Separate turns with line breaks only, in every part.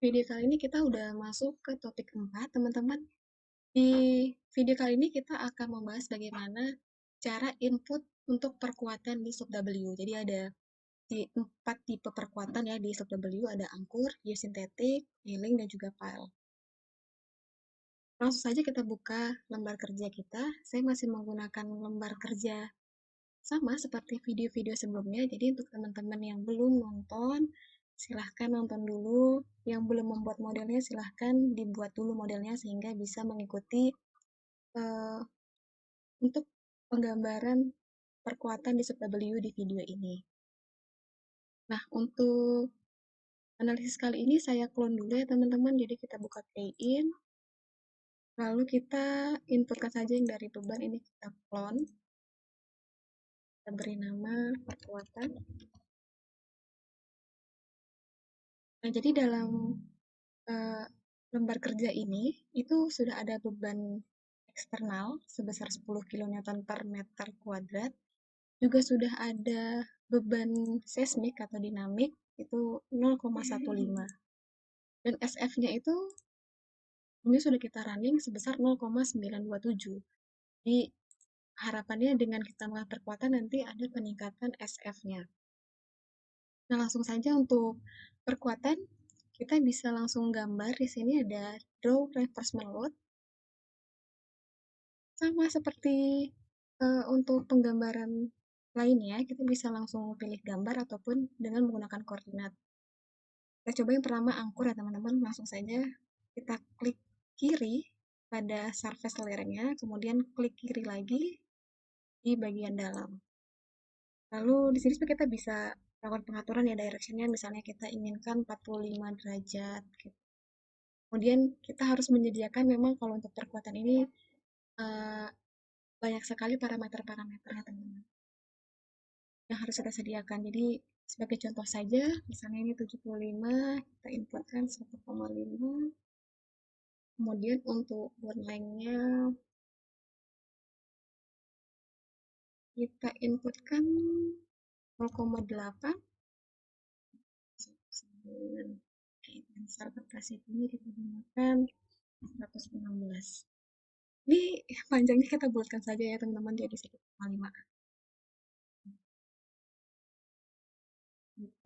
Video kali ini kita udah masuk ke topik 4, teman-teman. Di video kali ini kita akan membahas bagaimana cara input untuk perkuatan di sub W. Jadi ada di 4 tipe perkuatan ya di sub W, ada angkur, geosintetik, milling, dan juga pile. Langsung saja kita buka lembar kerja kita. Saya masih menggunakan lembar kerja sama seperti video-video sebelumnya. Jadi untuk teman-teman yang belum nonton, silahkan nonton dulu. Yang belum membuat modelnya, silahkan dibuat dulu modelnya sehingga bisa mengikuti uh, untuk penggambaran perkuatan di sub W di video ini. Nah, untuk analisis kali ini saya clone dulu ya teman-teman. Jadi kita buka key-in, lalu kita inputkan saja yang dari beban ini kita clone. Kita beri nama perkuatan. Nah, jadi dalam lembar kerja ini itu sudah ada beban eksternal sebesar 10 kN per meter kuadrat. Juga sudah ada beban seismik atau dinamik itu 0,15. Dan SF-nya itu ini sudah kita running sebesar 0,927. Jadi harapannya dengan kita melakukan perkuatan nanti ada peningkatan SF-nya. Nah, langsung saja untuk perkuatan kita bisa langsung gambar. Di sini ada draw reinforcement load. Sama seperti untuk penggambaran lainnya, kita bisa langsung pilih gambar ataupun dengan menggunakan koordinat. Kita coba yang pertama angkur ya teman-teman, langsung saja kita klik kiri pada surface layernya, kemudian klik kiri lagi di bagian dalam. Lalu di sini kita bisa melakukan pengaturan ya directionnya, misalnya kita inginkan 45 derajat. Gitu. Kemudian kita harus menyediakan memang kalau untuk perkuatan ini banyak sekali parameter-parameternya teman-teman yang harus kita sediakan. Jadi sebagai contoh saja, misalnya ini 75, kita inputkan 1,5. Kemudian untuk bond length-nya kita inputkan 0,8. Oke, tensor kertas ini kita gunakan 116. Ini panjangnya kita buatkan saja ya teman-teman jadi 1,5.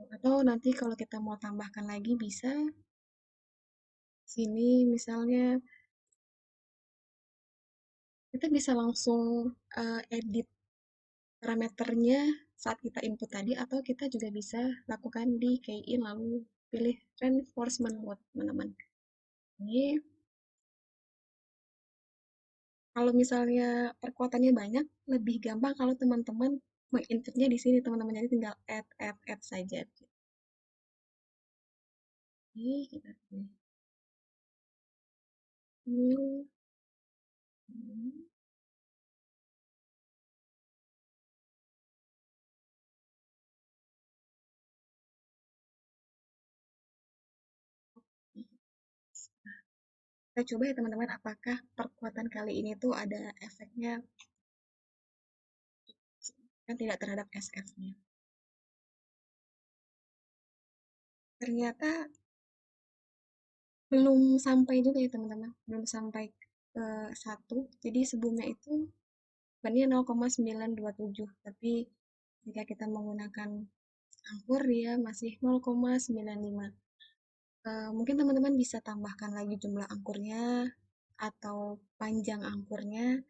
Atau nanti kalau kita mau tambahkan lagi bisa sini misalnya kita bisa langsung edit parameternya saat kita input tadi atau kita juga bisa lakukan di key-in lalu pilih reinforcement mode teman-teman. Ini kalau misalnya perkuatannya banyak lebih gampang kalau teman-teman menginputnya di sini teman-teman, jadi tinggal add saja. Ini kita pilih new. Kita coba ya teman-teman apakah perkuatan kali ini tuh ada efeknya kan tidak terhadap SF-nya. Ternyata belum sampai juga ya teman-teman, belum sampai ke 1. Jadi sebelumnya itu bebannya 0,927, tapi jika kita menggunakan angkur dia masih 0,95. Mungkin teman-teman bisa tambahkan lagi jumlah angkurnya atau panjang angkurnya,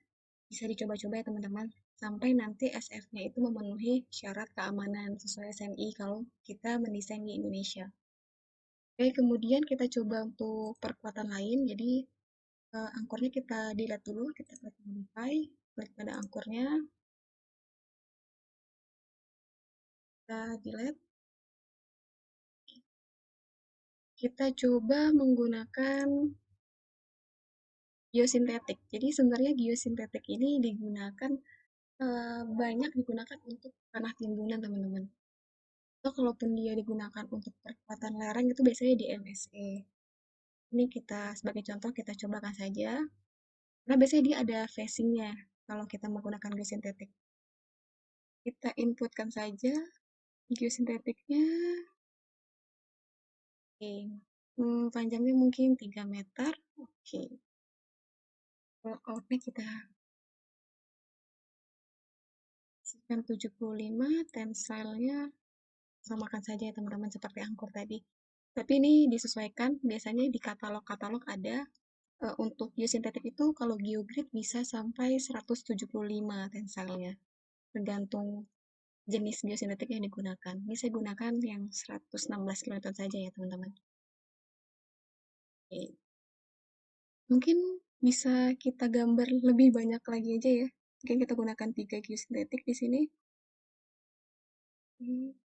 bisa dicoba-coba ya teman-teman, sampai nanti SF-nya itu memenuhi syarat keamanan sesuai SNI kalau kita mendesain di Indonesia. Oke, kemudian kita coba untuk perkuatan lain, jadi angkurnya kita delete dulu, kita klik modify, klik pada angkurnya, kita delete. Kita coba menggunakan geosintetik. Jadi sebenarnya geosintetik ini digunakan banyak digunakan untuk tanah timbunan teman-teman. Atau kalaupun dia digunakan untuk perkuatan lereng itu biasanya di MSE. Ini kita sebagai contoh kita cobakan saja. Karena biasanya dia ada facingnya kalau kita menggunakan geosintetik. Kita inputkan saja geosintetiknya. Oke. Panjangnya mungkin 3 meter. Oke, layout kita sekian 75, tensilenya samakan saja ya teman-teman seperti angkor tadi. Tapi ini disesuaikan, biasanya di katalog-katalog ada untuk geosintetik itu kalau geogrid bisa sampai 175 tensilnya, tergantung jenis geosintetik yang digunakan. Ini saya gunakan yang 116 kilonewton saja ya teman-teman. Oke. Mungkin bisa kita gambar lebih banyak lagi aja ya. Mungkin kita gunakan 3 geosintetik di sini. Oke,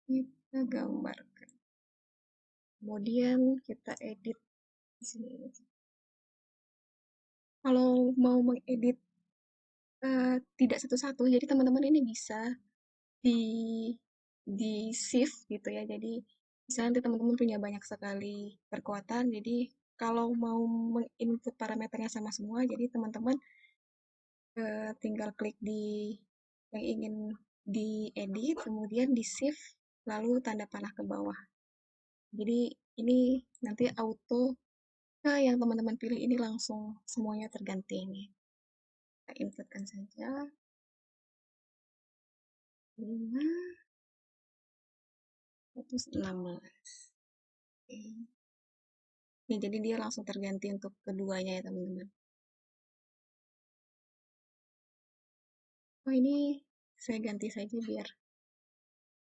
kita gambarkan. Kemudian kita edit di sini. Kalau mau mengedit tidak satu-satu, jadi teman-teman ini bisa di di shift gitu ya. Jadi misalnya nanti teman-teman punya banyak sekali perkuatan, jadi kalau mau menginput parameternya sama semua, jadi teman-teman tinggal klik di yang ingin diedit, kemudian di shift, lalu tanda panah ke bawah. Jadi ini nanti auto ke yang teman-teman pilih ini langsung semuanya terganti ini. Kita inputkan saja 5, 116. Oke. Nih, jadi dia langsung terganti untuk keduanya ya teman-teman. Oh ini saya ganti saja biar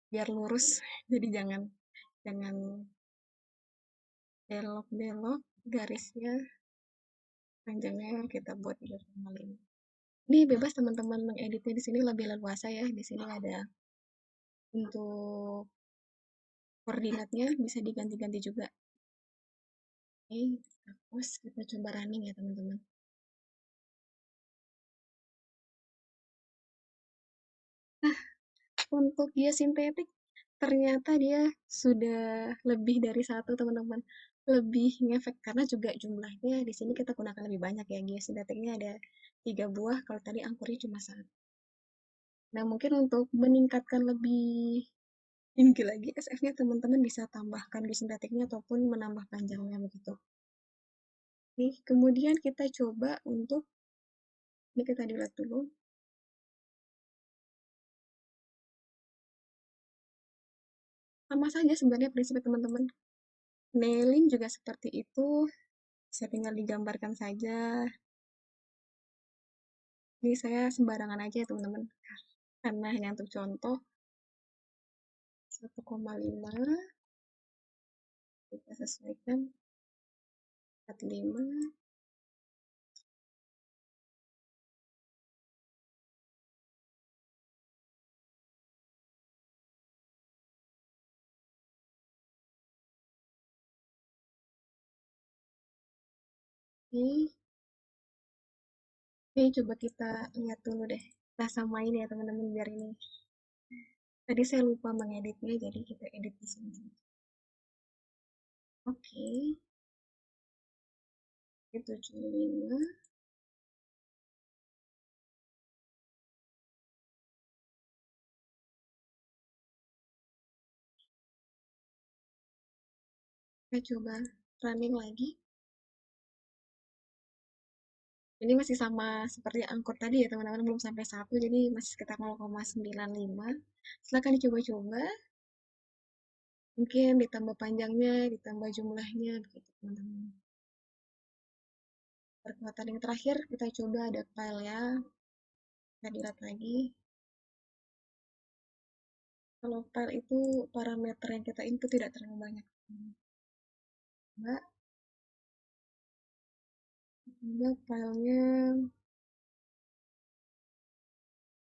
biar lurus. Jadi jangan jangan belok-belok garisnya, panjangnya kita buat 3,5. Ini bebas teman-teman mengeditnya di sini lebih leluasa ya. Di sini ada untuk koordinatnya bisa diganti-ganti juga. Oke, terus kita coba running ya teman-teman. Nah, untuk geosintetik ternyata dia sudah lebih dari satu teman-teman, lebih ngefek karena juga jumlahnya di sini kita gunakan lebih banyak ya, geosintetiknya ada 3 buah, kalau tadi angkurnya cuma satu. Nah mungkin untuk meningkatkan lebih tinggi lagi SF-nya teman-teman bisa tambahkan geosintetiknya ataupun menambah panjangnya begitu. Nih kemudian kita coba untuk ini kita dilihat dulu. Sama saja sebenarnya prinsip teman-teman. Nailing juga seperti itu, saya tinggal digambarkan saja. Ini saya sembarangan aja ya teman-teman, karena hanya untuk contoh 1,5 kita sesuaikan 45. Ini coba kita lihat dulu deh, kita samain ya teman-teman biar ini. Tadi saya lupa mengeditnya, jadi kita edit di sini. Oke, itu 75. Kita coba running lagi. Ini masih sama seperti angkot tadi ya teman-teman, belum sampai 1, jadi masih sekitar 0,95. Silahkan dicoba-coba, mungkin ditambah panjangnya, ditambah jumlahnya, begitu teman-teman. Perkuatan yang terakhir kita coba ada file ya, kita lihat lagi. Kalau file itu parameter yang kita input tidak terlalu banyak. Mbak, coba filenya,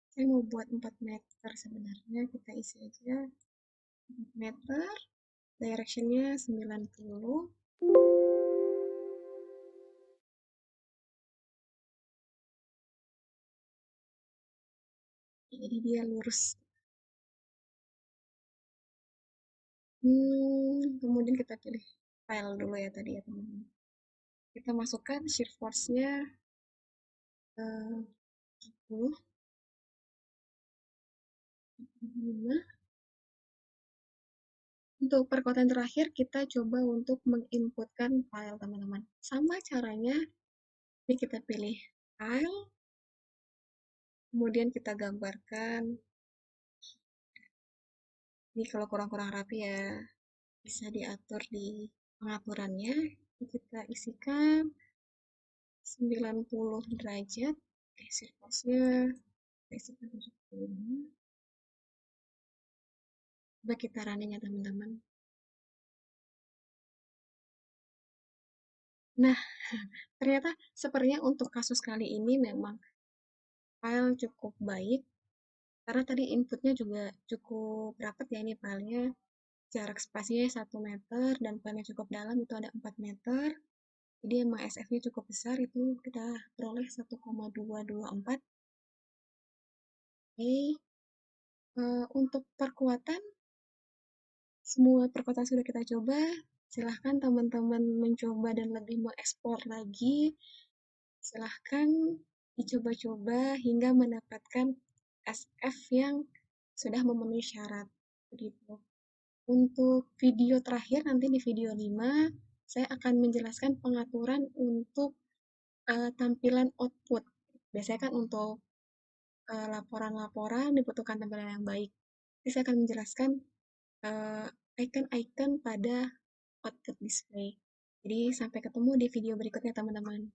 saya mau buat 4 meter sebenarnya, kita isi aja 4 meter, directionnya 90. Jadi dia lurus. Kemudian kita pilih file dulu ya tadi ya teman-teman. Kita masukkan shift force-nya 10, 5, untuk perkuatan terakhir, kita coba untuk menginputkan file, teman-teman. Sama caranya, ini kita pilih file, kemudian kita gambarkan. Ini kalau kurang-kurang rapi ya, bisa diatur di pengaturannya. Ini kita isikan 90 derajat. Oke, sirkusnya kita isikan 75. Coba kita running ya, teman-teman. Nah, ternyata sepertinya untuk kasus kali ini memang file cukup baik, karena tadi inputnya juga cukup rapat ya ini filenya. Jarak spasinya 1 meter dan filenya cukup dalam, itu ada 4 meter. Jadi emang SF-nya cukup besar, itu kita peroleh 1,224. Oke, untuk perkuatan, semua perkuatan sudah kita coba. Silahkan teman-teman mencoba dan lebih mengeksplor lagi. Silahkan dicoba-coba hingga mendapatkan SF yang sudah memenuhi syarat. Begitu. Untuk video terakhir, nanti di video 5, saya akan menjelaskan pengaturan untuk tampilan output. Biasanya kan untuk laporan-laporan dibutuhkan tampilan yang baik. Jadi saya akan menjelaskan eh, icon-icon pada output display. Jadi sampai ketemu di video berikutnya, teman-teman.